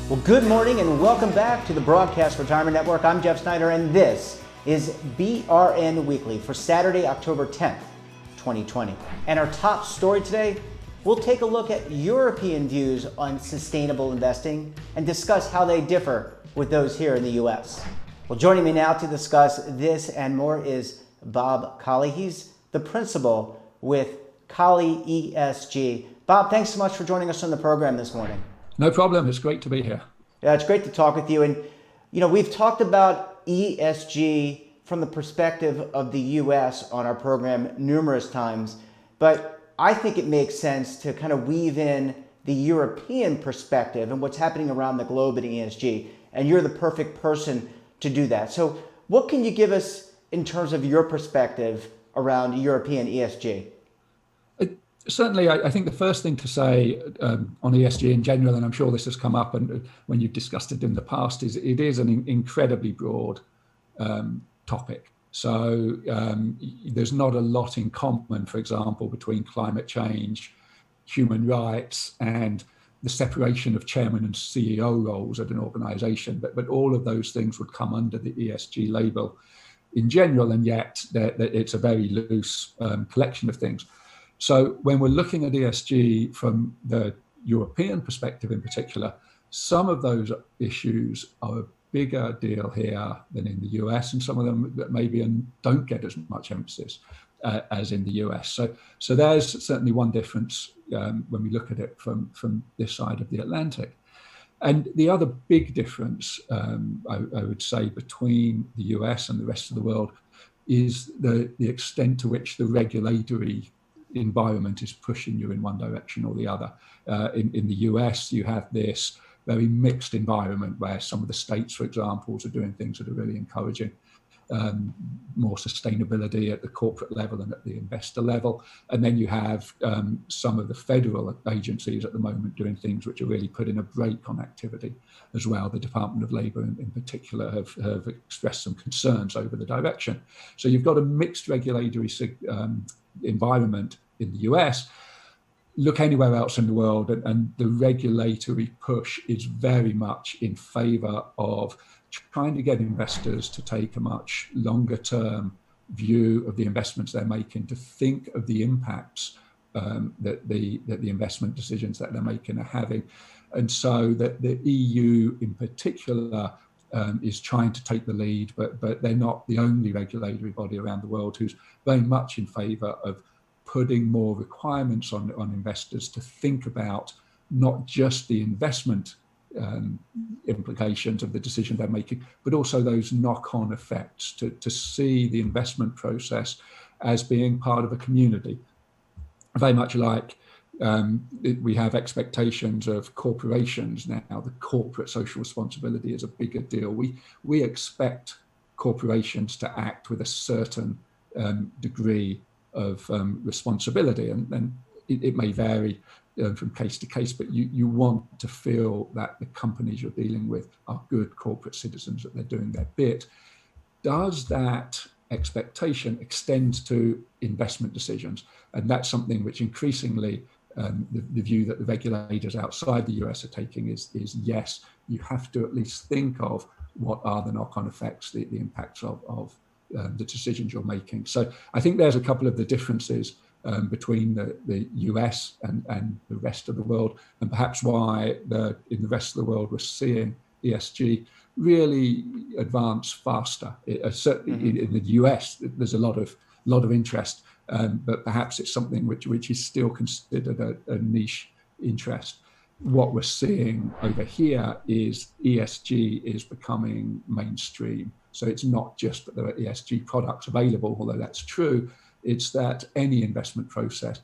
Well, good morning and welcome back to the Broadcast Retirement Network. I'm Jeff Snyder and this is BRN Weekly for Saturday, October 10th, 2020. And our top story today, we'll take a look at European views on sustainable investing and discuss how they differ with those here in the US. Well, joining me now to discuss this and more is Bob Colley. He's the principal with Colley ESG. Bob, thanks so much for joining us on the program this morning. No problem. It's great to be here. Yeah, it's great to talk with you. And, we've talked about ESG from the perspective of the U.S. on our program numerous times, but I think it makes sense to kind of weave in the European perspective and what's happening around the globe in ESG. And you're the perfect person to do that. So what can you give us in terms of your perspective around European ESG? Certainly, I think the first thing to say on ESG in general, and I'm sure this has come up and when you've discussed it in the past, is it is an incredibly broad topic. So there's not a lot in common, for example, between climate change, human rights, and the separation of chairman and CEO roles at an organization. But all of those things would come under the ESG label in general, and yet it's a very loose collection of things. So when we're looking at ESG from the European perspective in particular, some of those issues are a bigger deal here than in the US, and some of them that maybe don't get as much emphasis as in the US. So there's certainly one difference when we look at it from this side of the Atlantic. And the other big difference, I would say, between the US and the rest of the world is the extent to which the regulatory environment is pushing you in one direction or the other. In the US, you have this very mixed environment where some of the states, for example, are doing things that are really encouraging more sustainability at the corporate level and at the investor level. And then you have some of the federal agencies at the moment doing things which are really putting a brake on activity as well. The Department of Labor in particular have expressed some concerns over the direction. So you've got a mixed regulatory environment in the US. Look anywhere else in the world, and the regulatory push is very much in favor of trying to get investors to take a much longer term view of the investments they're making, to think of the impacts that the investment decisions that they're making are having. And so that the EU in particular is trying to take the lead, but they're not the only regulatory body around the world who's very much in favor of putting more requirements on investors to think about not just the investment implications of the decision they're making, but also those knock-on effects, to see the investment process as being part of a community. Very much like we have expectations of corporations now. The corporate social responsibility is a bigger deal. We expect corporations to act with a certain degree of responsibility, and it may vary from case to case, but you want to feel that the companies you're dealing with are good corporate citizens, that they're doing their bit. Does that expectation extend to investment decisions? And that's something which increasingly the view that the regulators outside the US are taking is yes, you have to at least think of what are the knock-on effects, the impacts of the decisions you're making. So I think there's a couple of the differences between the US and the rest of the world, and perhaps why in the rest of the world we're seeing ESG really advance faster. Certainly in the US, there's a lot of interest, but perhaps it's something which is still considered a niche interest. What we're seeing over here is ESG is becoming mainstream. So it's not just that there are ESG products available, although that's true. It's that any investment process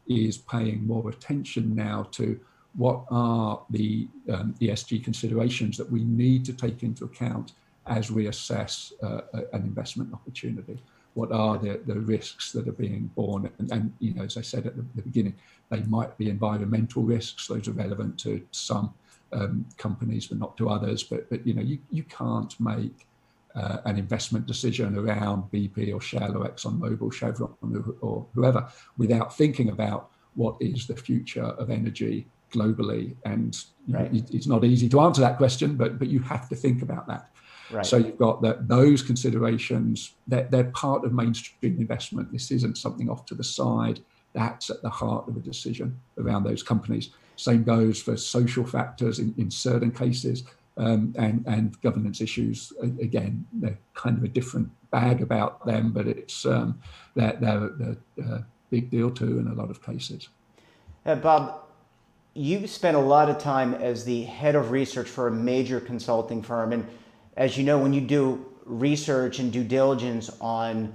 is paying more attention now to what are the ESG considerations that we need to take into account as we assess an investment opportunity. What are the risks that are being borne? And as I said at the beginning, they might be environmental risks. Those are relevant to some companies, but not to others. But you can't make an investment decision around BP or Shell or ExxonMobil, Chevron or whoever without thinking about what is the future of energy globally? And Right. it's not easy to answer that question, but you have to think about that. Right. So you've got those considerations, that they're part of mainstream investment. This isn't something off to the side. That's at the heart of a decision around those companies. Same goes for social factors in certain cases, and governance issues. Again, they're kind of a different bag about them, but it's they're a big deal too in a lot of cases. Bob, you spent a lot of time as the head of research for a major consulting firm, and as you know, when you do research and due diligence on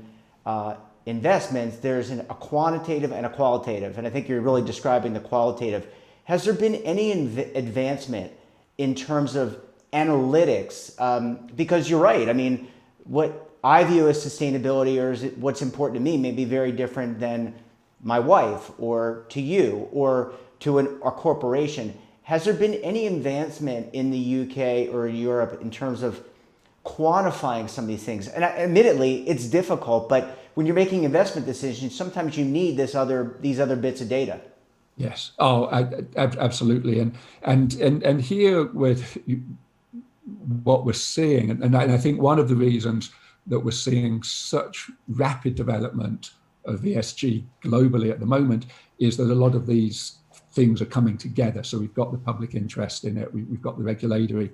investments, there's a quantitative and a qualitative, and I think you're really describing the qualitative. Has there been any advancement in terms of analytics? Because you're right. I mean, what I view as sustainability or what's important to me may be very different than my wife or to you or to a corporation. Has there been any advancement in the UK or Europe in terms of quantifying some of these things? And admittedly, it's difficult, but when you're making investment decisions, sometimes you need these other bits of data. Yes. Oh, absolutely. And here with what we're seeing, and I think one of the reasons that we're seeing such rapid development of ESG globally at the moment is that a lot of these things are coming together. So we've got the public interest in it, we've got the regulatory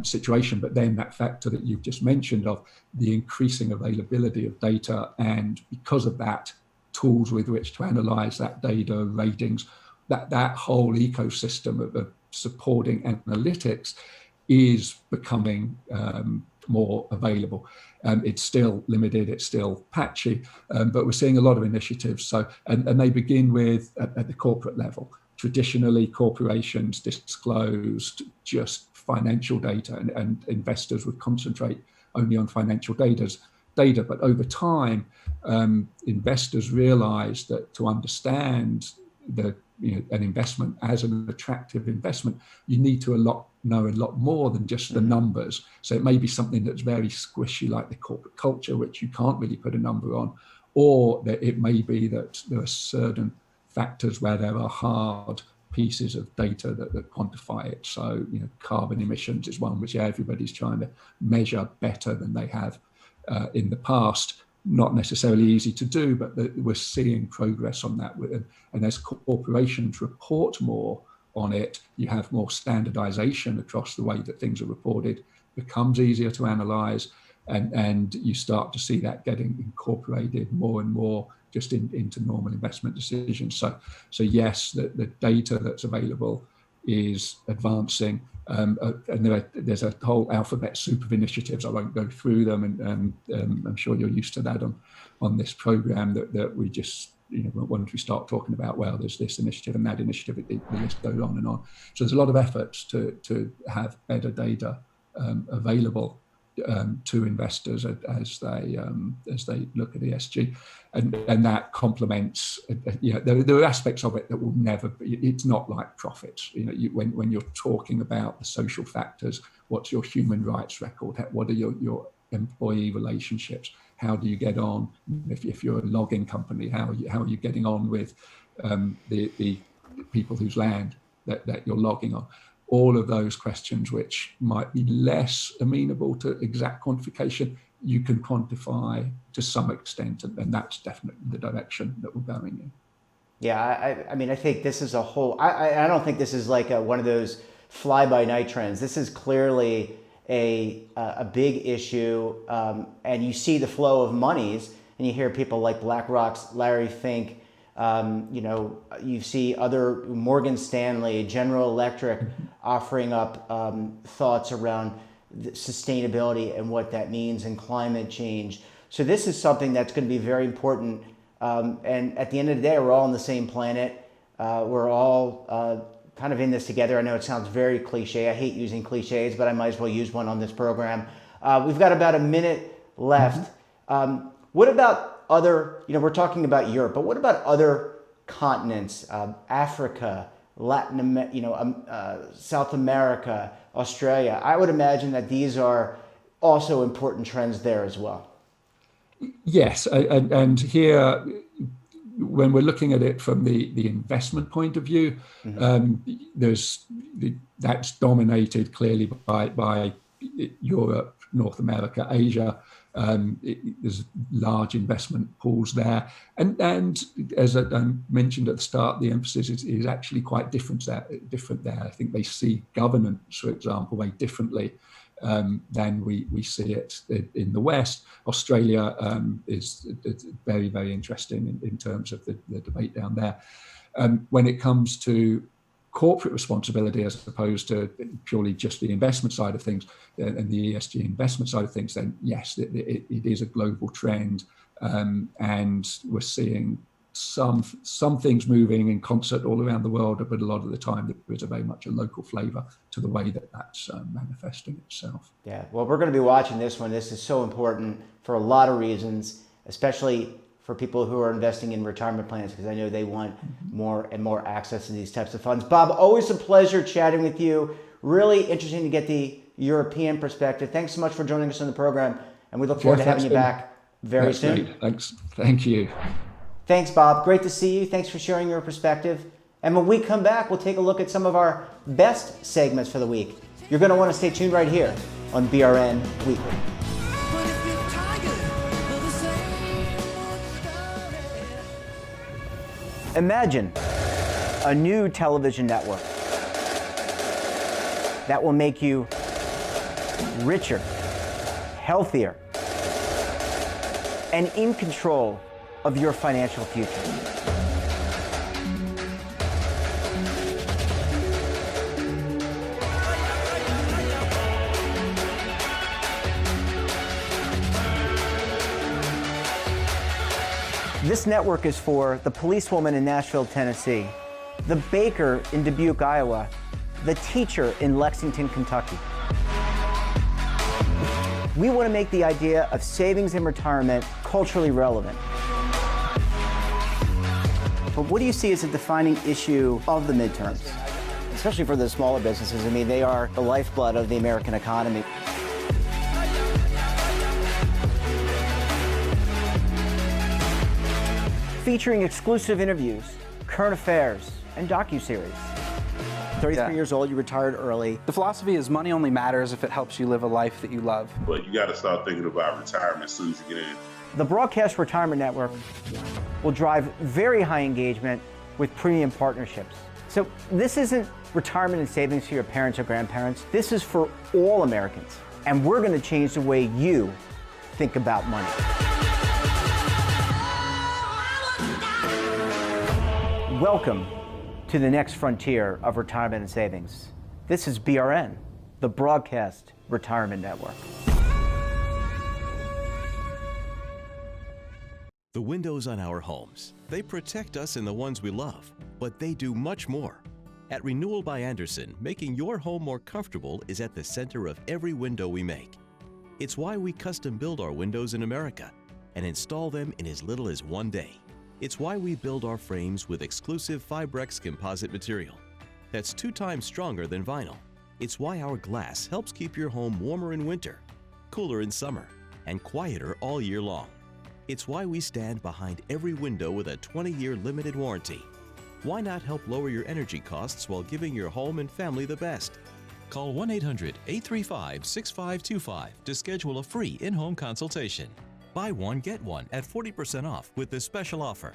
situation, but then that factor that you've just mentioned of the increasing availability of data, and because of that, tools with which to analyze that data, ratings, that whole ecosystem of supporting analytics is becoming more available. It's still limited, it's still patchy, but we're seeing a lot of initiatives. So, and they begin with at the corporate level. Traditionally, corporations disclosed just financial data, and investors would concentrate only on financial data. But over time, investors realized that to understand an investment as an attractive investment, you need to know a lot more than just the numbers. So it may be something that's very squishy, like the corporate culture, which you can't really put a number on, or that it may be that there are certain factors where there are hard pieces of data that quantify it. So, carbon emissions is one which everybody's trying to measure better than they have in the past. Not necessarily easy to do, but we're seeing progress on that. And as corporations report more on it, you have more standardization across the way that things are reported, becomes easier to analyze, and you start to see that getting incorporated more and more just into normal investment decisions. So yes, the data that's available is advancing, and there's a whole alphabet soup of initiatives. I won't go through them, and I'm sure you're used to that on this program, that we just, once we start talking about, well, there's this initiative and that initiative, the list goes on and on. So there's a lot of efforts to have better data available to investors as they look at ESG, and that complements. There are aspects of it that will never be. It's not like profits. When you're talking about the social factors, what's your human rights record? What are your employee relationships? How do you get on? If you're a logging company, how are you getting on with the people whose land that you're logging on? All of those questions, which might be less amenable to exact quantification, you can quantify to some extent, and that's definitely the direction that we're going in. Yeah, I mean, I think this is a whole. I don't think this is like one of those fly-by-night trends. This is clearly a big issue, and you see the flow of monies, and you hear people like BlackRock's Larry Fink. You see other Morgan Stanley, General Electric offering up thoughts around sustainability and what that means, and climate change. So this is something that's going to be very important. And at the end of the day, we're all on the same planet. We're all kind of in this together. I know it sounds very cliche. I hate using cliches, but I might as well use one on this program. We've got about a minute left. What about other, we're talking about Europe, but what about other continents, Africa, Latin America, South America, Australia? I would imagine that these are also important trends there as well. Yes, and here when we're looking at it from the investment point of view, that's dominated clearly by Europe, North America, Asia. There's large investment pools there, and as I mentioned at the start, the emphasis is actually quite different there. I think they see governance, for example, very differently than we see it in the West. Australia is very, very interesting in terms of the debate down there. When it comes to corporate responsibility as opposed to purely just the investment side of things and the ESG investment side of things, then yes, it is a global trend, and we're seeing some things moving in concert all around the world, but a lot of the time there is a very much a local flavor to the way that's manifesting itself. Yeah, well, we're going to be watching this one. This is so important for a lot of reasons, especially for people who are investing in retirement plans, because I know they want more and more access to these types of funds. Bob, always a pleasure chatting with you. Really interesting to get the European perspective. Thanks so much for joining us on the program, and we look forward to having you back very soon. Great. Thanks. Thank you. Thanks, Bob. Great to see you. Thanks for sharing your perspective. And when we come back, we'll take a look at some of our best segments for the week. You're going to want to stay tuned right here on BRN Weekly. Imagine a new television network that will make you richer, healthier, and in control of your financial future. This network is for the policewoman in Nashville, Tennessee, the baker in Dubuque, Iowa, the teacher in Lexington, Kentucky. We want to make the idea of savings and retirement culturally relevant. But what do you see as a defining issue of the midterms, especially for the smaller businesses? I mean, they are the lifeblood of the American economy. Featuring exclusive interviews, current affairs, and docuseries. 33 years old, you retired early. The philosophy is money only matters if it helps you live a life that you love. But you got to start thinking about retirement as soon as you get in. The Broadcast Retirement Network will drive very high engagement with premium partnerships. So this isn't retirement and savings for your parents or grandparents. This is for all Americans. And we're going to change the way you think about money. Welcome to the next frontier of retirement and savings. This is BRN, the Broadcast Retirement Network. The windows on our homes, they protect us and the ones we love, but they do much more. At Renewal by Andersen, making your home more comfortable is at the center of every window we make. It's why we custom build our windows in America and install them in as little as 1 day. It's why we build our frames with exclusive FIBREX composite material that's 2 times stronger than vinyl. It's why our glass helps keep your home warmer in winter, cooler in summer, and quieter all year long. It's why we stand behind every window with a 20-year limited warranty. Why not help lower your energy costs while giving your home and family the best? Call 1-800-835-6525 to schedule a free in-home consultation. Buy one, get one at 40% off with this special offer.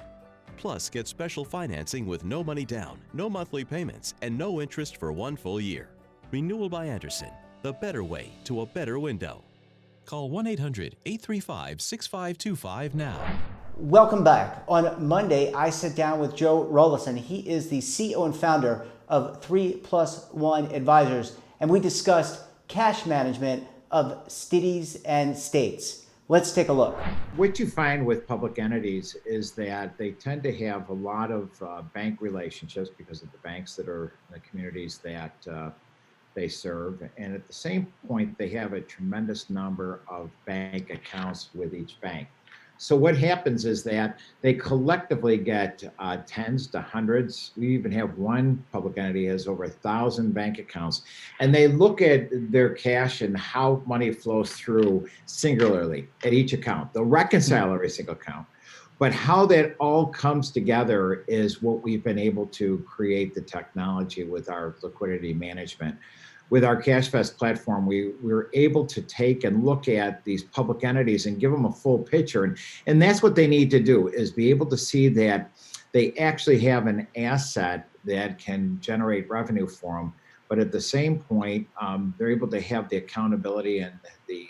Plus, get special financing with no money down, no monthly payments, and no interest for 1 full year. Renewal by Andersen, the better way to a better window. Call 1-800-835-6525 now. Welcome back. On Monday, I sat down with Joe Rollison. He is the CEO and founder of 3+1 Advisors, and we discussed cash management of cities and states. Let's take a look. What you find with public entities is that they tend to have a lot of bank relationships because of the banks that are in the communities that they serve. And at the same point, they have a tremendous number of bank accounts with each bank. So what happens is that they collectively get tens to hundreds. We even have one public entity has over 1,000 bank accounts. And they look at their cash and how money flows through singularly at each account. They'll reconcile every single account. But how that all comes together is what we've been able to create the technology with our liquidity management. With our CashFest platform, we were able to take and look at these public entities and give them a full picture. And that's what they need to do, is be able to see that they actually have an asset that can generate revenue for them. But at the same point, they're able to have the accountability and the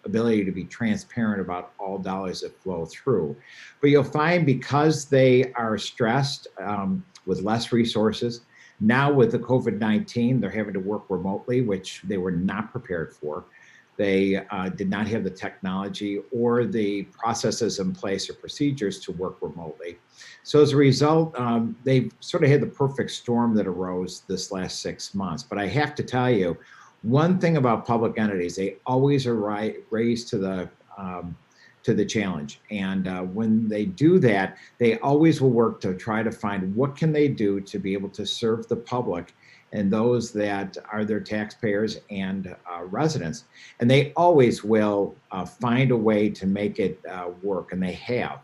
ability to be transparent about all dollars that flow through. But you'll find, because they are stressed with less resources, now with the COVID-19, they're having to work remotely, which they were not prepared for. They did not have the technology or the processes in place or procedures to work remotely. So as a result, they sort of had the perfect storm that arose this last 6 months. But I have to tell you, one thing about public entities, they always are raised to the challenge. And when they do that, they always will work to try to find what can they do to be able to serve the public and those that are their taxpayers and residents. And they always will find a way to make it work, and they have.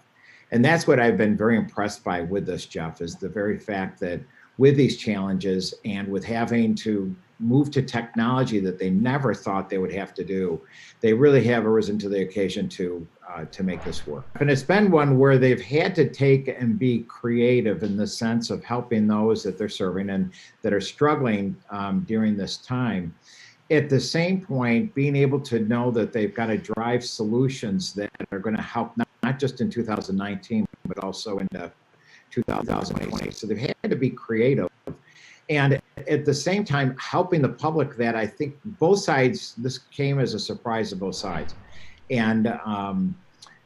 And that's what I've been very impressed by with this, Jeff, is the very fact that with these challenges and with having to move to technology that they never thought they would have to do, they really have arisen to the occasion to make this work. And it's been one where they've had to take and be creative in the sense of helping those that they're serving and that are struggling during this time. At the same point, being able to know that they've got to drive solutions that are going to help not just in 2019, but also into 2020. So they've had to be creative. And at the same time, helping the public, that I think both sides, this came as a surprise to both sides. And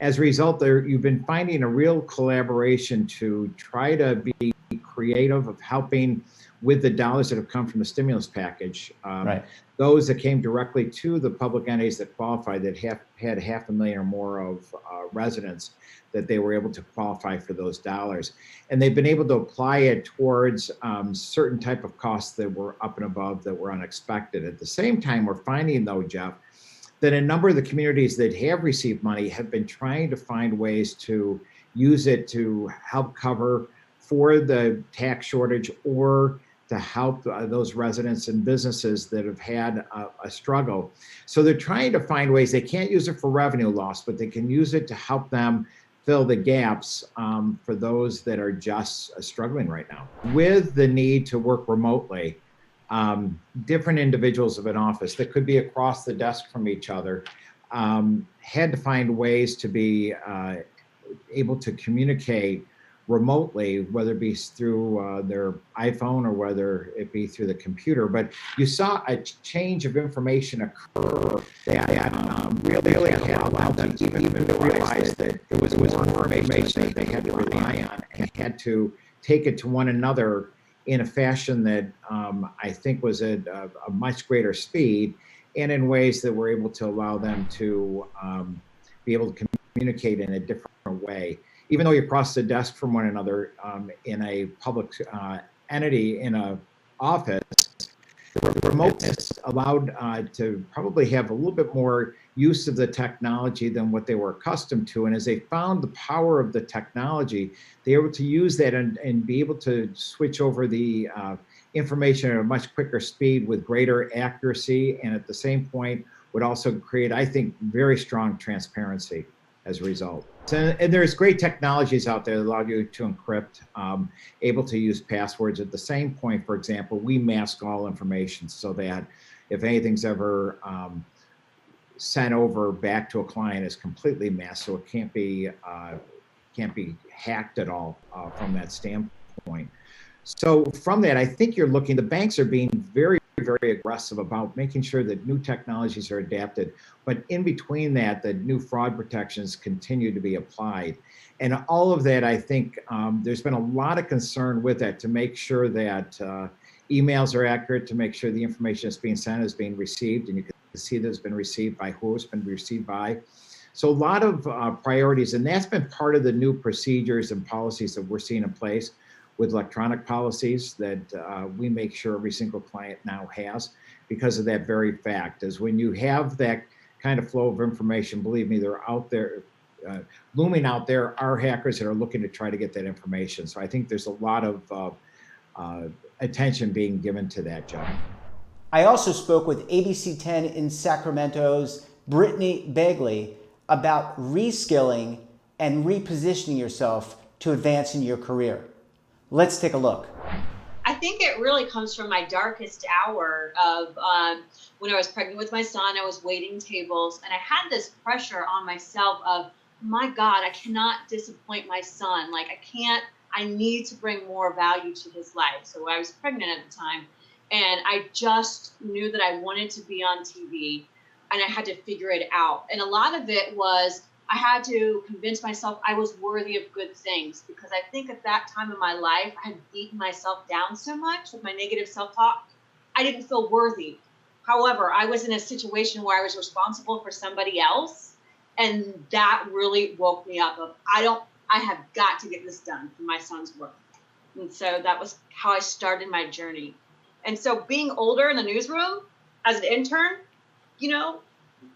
as a result, you've been finding a real collaboration to try to be creative of helping with the dollars that have come from the stimulus package. Right. Those that came directly to the public entities that qualified, that had 500,000 or more of residents, that they were able to qualify for those dollars. And they've been able to apply it towards certain type of costs that were up and above, that were unexpected. At the same time, we're finding, though, Jeff, that a number of the communities that have received money have been trying to find ways to use it to help cover for the tax shortage, or to help those residents and businesses that have had a struggle. So they're trying to find ways. They can't use it for revenue loss, but they can use it to help them fill the gaps for those that are just struggling right now. With the need to work remotely, different individuals of an office that could be across the desk from each other had to find ways to be able to communicate remotely, whether it be through their iPhone or whether it be through the computer. But you saw a change of information occur that really allowed them to even realize that there was more information that they had to rely on, and had to take it to one another in a fashion that I think was at a much greater speed, and in ways that were able to allow them to be able to communicate in a different way. Even though you're across the desk from one another in a public entity, in a office, the remoteness allowed to probably have a little bit more use of the technology than what they were accustomed to. And as they found the power of the technology, they were able to use that and be able to switch over the information at a much quicker speed with greater accuracy, and at the same point would also create, I think, very strong transparency as a result. And there's great technologies out there that allow you to encrypt, able to use passwords. At the same point, for example, we mask all information so that if anything's ever sent over back to a client, is completely masked, so it can't be hacked at all from that standpoint. So from that, I think the banks are being very, very aggressive about making sure that new technologies are adapted. But in between that, the new fraud protections continue to be applied. And all of that, I think there's been a lot of concern with that, to make sure that emails are accurate, to make sure the information that's being sent is being received, and you can see that it's been received by who it's been received by. So a lot of priorities, and that's been part of the new procedures and policies that we're seeing in place with electronic policies that we make sure every single client now has, because of that very fact. Is when you have that kind of flow of information, believe me, they're out there looming out there are hackers that are looking to try to get that information. So I think there's a lot of attention being given to that, Joe. I also spoke with ABC 10 in Sacramento's Brittany Begley about reskilling and repositioning yourself to advance in your career. Let's take a look. I think it really comes from my darkest hour of when I was pregnant with my son. I was waiting tables, and I had this pressure on myself of, my God, I cannot disappoint my son. Like, I need to bring more value to his life. So I was pregnant at the time, and I just knew that I wanted to be on TV, and I had to figure it out. And a lot of it was I had to convince myself I was worthy of good things, because I think at that time in my life, I had beaten myself down so much with my negative self-talk. I didn't feel worthy. However, I was in a situation where I was responsible for somebody else, and that really woke me up of, I have got to get this done for my son's work. And so that was how I started my journey. And so being older in the newsroom as an intern, you know,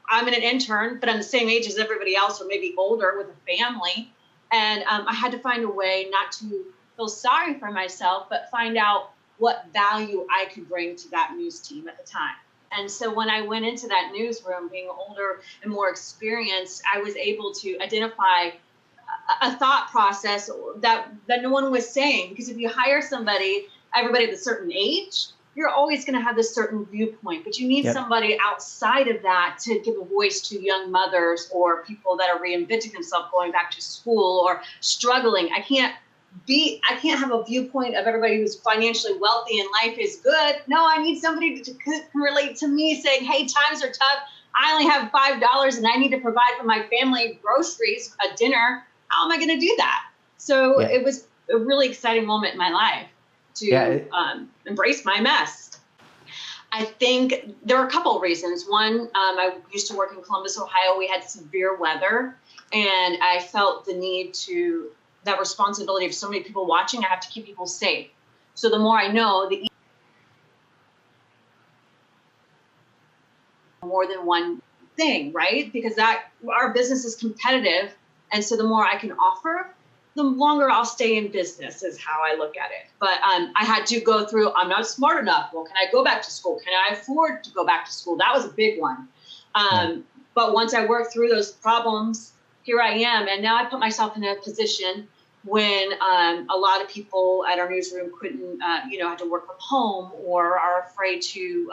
I'm an intern, but I'm the same age as everybody else, or maybe older with a family. And I had to find a way not to feel sorry for myself, but find out what value I could bring to that news team at the time. And so when I went into that newsroom, being older and more experienced, I was able to identify a thought process that no one was saying. Because if you hire everybody at a certain age, you're always going to have this certain viewpoint, but you need somebody outside of that to give a voice to young mothers or people that are reinventing themselves, going back to school or struggling. I can't have a viewpoint of everybody who's financially wealthy and life is good. No, I need somebody to relate to me, saying, hey, times are tough. I only have $5 and I need to provide for my family groceries, a dinner. How am I going to do that? So it was a really exciting moment in my life to embrace my mess. I think there are a couple of reasons. One, I used to work in Columbus, Ohio. We had severe weather, and I felt the need that responsibility of so many people watching. I have to keep people safe. So the more I know, the more than one thing, right? Because our business is competitive. And so the more I can offer, the longer I'll stay in business is how I look at it. But I had to go through, I'm not smart enough. Well, can I go back to school? Can I afford to go back to school? That was a big one. But once I worked through those problems, here I am. And now I put myself in a position when a lot of people at our newsroom couldn't, have to work from home or are afraid to,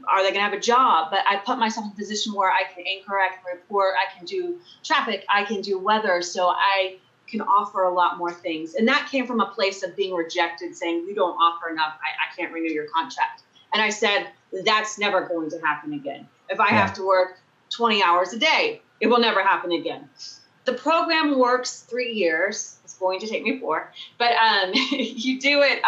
are they going to have a job? But I put myself in a position where I can anchor, I can report, I can do traffic, I can do weather. So I can offer a lot more things. And that came from a place of being rejected, saying, you don't offer enough, I can't renew your contract. And I said, that's never going to happen again. If I have to work 20 hours a day, it will never happen again. The program works 3 years. It's going to take me 4, but you do it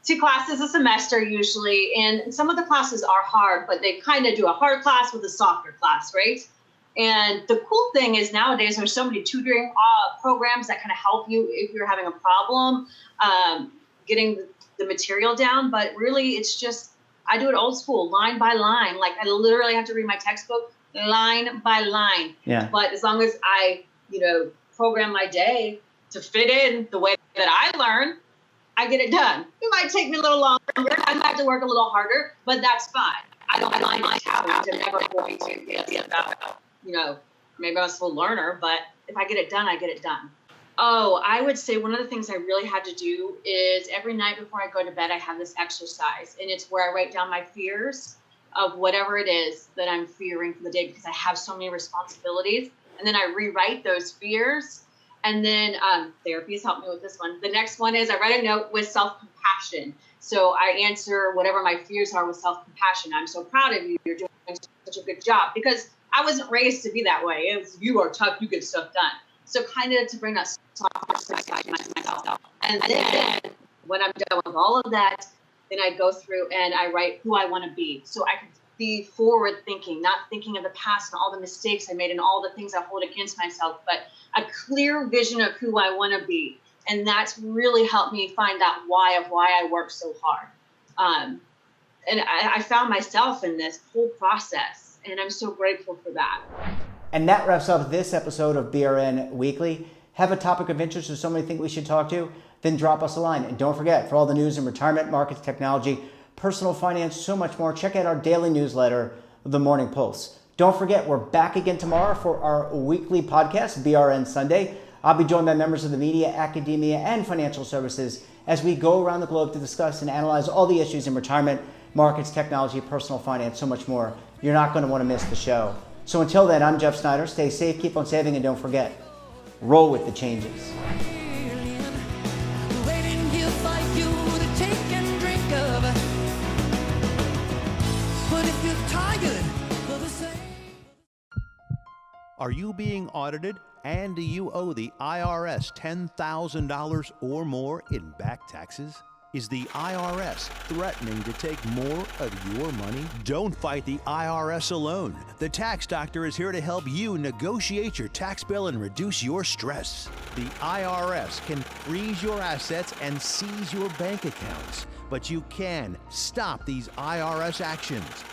2 classes a semester usually. And some of the classes are hard, but they kind of do a hard class with a softer class, right? And the cool thing is nowadays there's so many tutoring programs that kind of help you if you're having a problem getting the material down. But really, it's just, I do it old school, line by line. Like I literally have to read my textbook line by line. Yeah. But as long as I, program my day to fit in the way that I learn, I get it done. It might take me a little longer. I might have to work a little harder, but that's fine. I don't mind my talent. I'm never going to be about, maybe I'm a slow learner, but if I get it done, I get it done. Oh, I would say one of the things I really had to do is every night before I go to bed, I have this exercise, and it's where I write down my fears of whatever it is that I'm fearing for the day, because I have so many responsibilities. And then I rewrite those fears. And then therapy has helped me with this one. The next one is I write a note with self-compassion. So I answer whatever my fears are with self-compassion. I'm so proud of you. You're doing such a good job. Because I wasn't raised to be that way. It was, you are tough, you get stuff done. So kind of to bring that soft side to myself. And then when I'm done with all of that, then I go through and I write who I want to be. So I can be forward thinking, not thinking of the past and all the mistakes I made and all the things I hold against myself, but a clear vision of who I want to be. And that's really helped me find that why of why I work so hard. And I found myself in this whole process, and I'm so grateful for that. And that wraps up this episode of BRN Weekly. Have a topic of interest or somebody think we should talk to? Then drop us a line. And don't forget, for all the news in retirement, markets, technology, personal finance, so much more, check out our daily newsletter, The Morning Pulse. Don't forget, we're back again tomorrow for our weekly podcast, BRN Sunday. I'll be joined by members of the media, academia, and financial services as we go around the globe to discuss and analyze all the issues in retirement, markets, technology, personal finance, so much more. You're not going to want to miss the show. So until then, I'm Jeff Snyder. Stay safe, keep on saving, and don't forget, roll with the changes. Are you being audited and do you owe the IRS $10,000 or more in back taxes? Is the IRS threatening to take more of your money? Don't fight the IRS alone. The Tax Doctor is here to help you negotiate your tax bill and reduce your stress. The IRS can freeze your assets and seize your bank accounts, but you can stop these IRS actions.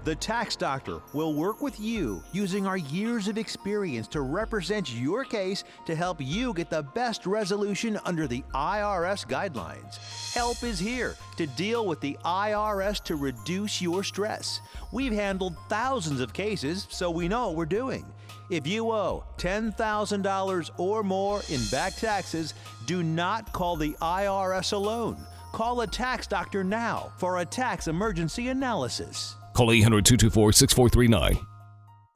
The Tax Doctor will work with you using our years of experience to represent your case to help you get the best resolution under the IRS guidelines. Help is here to deal with the IRS to reduce your stress. We've handled thousands of cases, so we know what we're doing. If you owe $10,000 or more in back taxes, do not call the IRS alone. Call a Tax Doctor now for a tax emergency analysis. Call 800-224-6439.